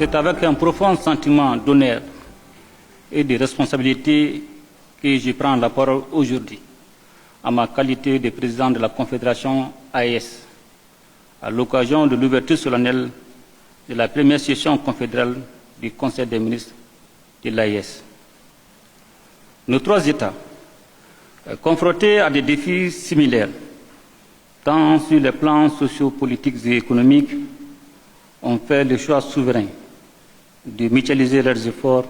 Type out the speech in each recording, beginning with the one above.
c'est avec un profond sentiment d'honneur et de responsabilité que je prends la parole aujourd'hui, à ma qualité de président de la Confédération AES, à l'occasion de l'ouverture solennelle de la première session confédérale du Conseil des ministres de l'AES. Nos trois États, confrontés à des défis similaires, tant sur les plans sociopolitiques et économiques, ont fait le choix souverain de mutualiser leurs efforts,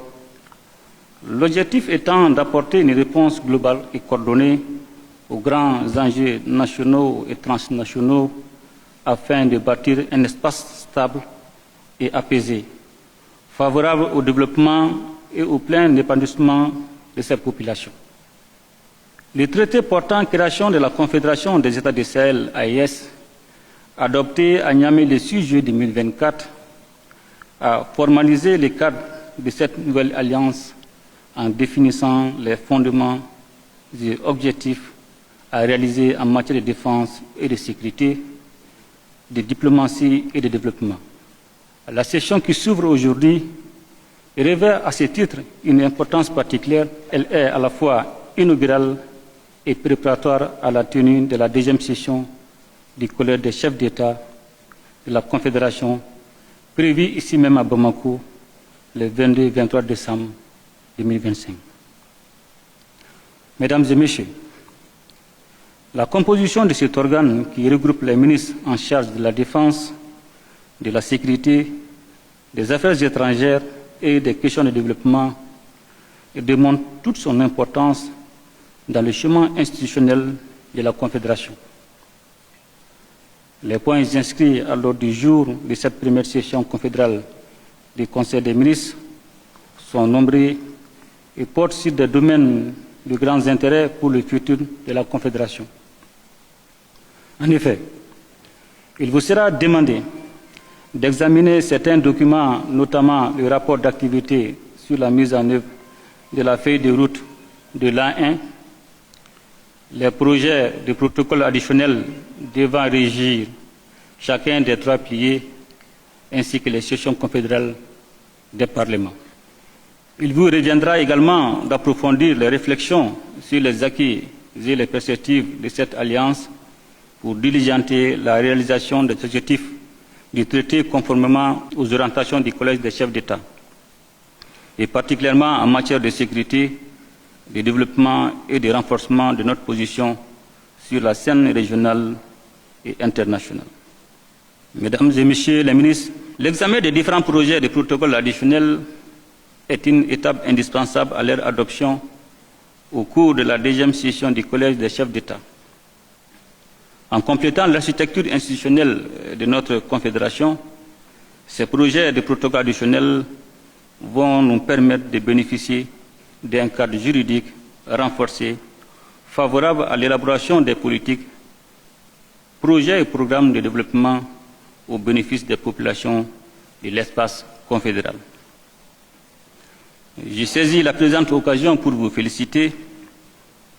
l'objectif étant d'apporter une réponse globale et coordonnée aux grands enjeux nationaux et transnationaux afin de bâtir un espace stable et apaisé, favorable au développement et au plein épanouissement de ces populations. Le traité portant création de la Confédération des États du Sahel, AES, adopté à Niamey le 6 juillet 2024, a formalisé le cadre de cette nouvelle alliance en définissant les fondements et objectifs à réaliser en matière de défense et de sécurité, de diplomatie et de développement. La session qui s'ouvre aujourd'hui revêt à ce titre une importance particulière. Elle est à la fois inaugurale et préparatoire à la tenue de la deuxième session du Collège des chefs d'État de la Confédération, prévue ici même à Bamako le 22 et 23 décembre 2025. Mesdames et Messieurs, la composition de cet organe qui regroupe les ministres en charge de la défense, de la sécurité, des affaires étrangères et des questions de développement démontre toute son importance dans le chemin institutionnel de la Confédération. Les points inscrits à l'ordre du jour de cette première session confédérale du Conseil des ministres sont nombreux et portent sur des domaines de grands intérêts pour le futur de la Confédération. En effet, il vous sera demandé d'examiner certains documents, notamment le rapport d'activité sur la mise en œuvre de la feuille de route de l'A1, les projets de protocole additionnels devant régir chacun des trois piliers, ainsi que les sessions confédérales des parlements. Il vous reviendra également d'approfondir les réflexions sur les acquis et les perspectives de cette alliance pour diligenter la réalisation des objectifs du traité conformément aux orientations du Collège des chefs d'État, et particulièrement en matière de sécurité, de développement et de renforcement de notre position sur la scène régionale et internationale. Mesdames et Messieurs les ministres, l'examen des différents projets de protocole additionnels est une étape indispensable à leur adoption au cours de la deuxième session du Collège des chefs d'État. En complétant l'architecture institutionnelle de notre Confédération, ces projets de protocole additionnels vont nous permettre de bénéficier d'un cadre juridique renforcé, favorable à l'élaboration des politiques, projets et programmes de développement au bénéfice des populations de l'espace confédéral. Je saisis la présente occasion pour vous féliciter,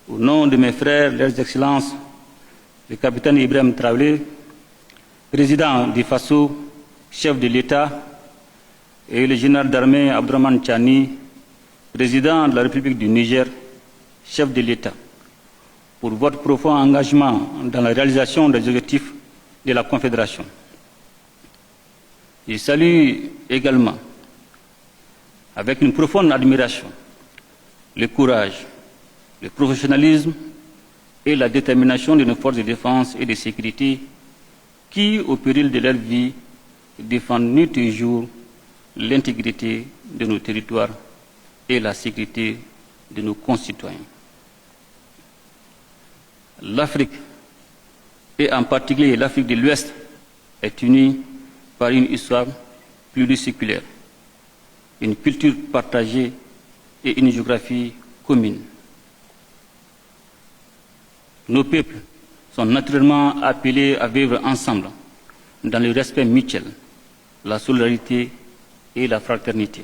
au nom de mes frères, leurs excellences, le capitaine Ibrahim Traoré, président du FASO, chef de l'État, et le général d'armée Abdourahmane Tchani, président de la République du Niger, chef de l'État, pour votre profond engagement dans la réalisation des objectifs de la Confédération. Je salue également, avec une profonde admiration, le courage, le professionnalisme et la détermination de nos forces de défense et de sécurité qui, au péril de leur vie, défendent nuit et jour l'intégrité de nos territoires et la sécurité de nos concitoyens. L'Afrique, et en particulier l'Afrique de l'Ouest, est unie par une histoire pluriséculaire, une culture partagée et une géographie commune. Nos peuples sont naturellement appelés à vivre ensemble dans le respect mutuel, la solidarité et la fraternité.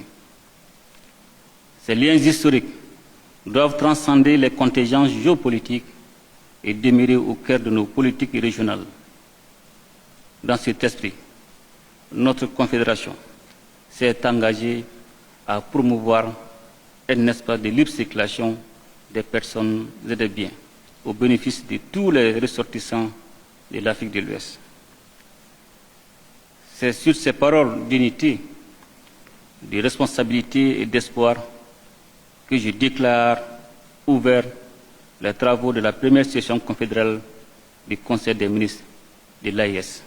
Ces liens historiques doivent transcender les contingences géopolitiques et demeurer au cœur de nos politiques régionales. Dans cet esprit, notre Confédération s'est engagée à promouvoir un espace de libre circulation des personnes et des biens au bénéfice de tous les ressortissants de l'Afrique de l'Ouest. C'est sur ces paroles d'unité, de responsabilité et d'espoir que je déclare ouvert les travaux de la première session confédérale du Conseil des ministres de l'AES.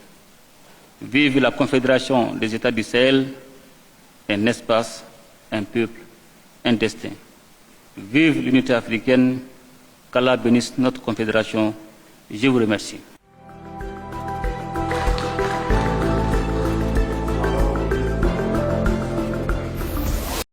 Vive la Confédération des États du Sahel, un espace, un peuple, un destin. Vive l'unité africaine, qu'Allah bénisse notre Confédération. Je vous remercie.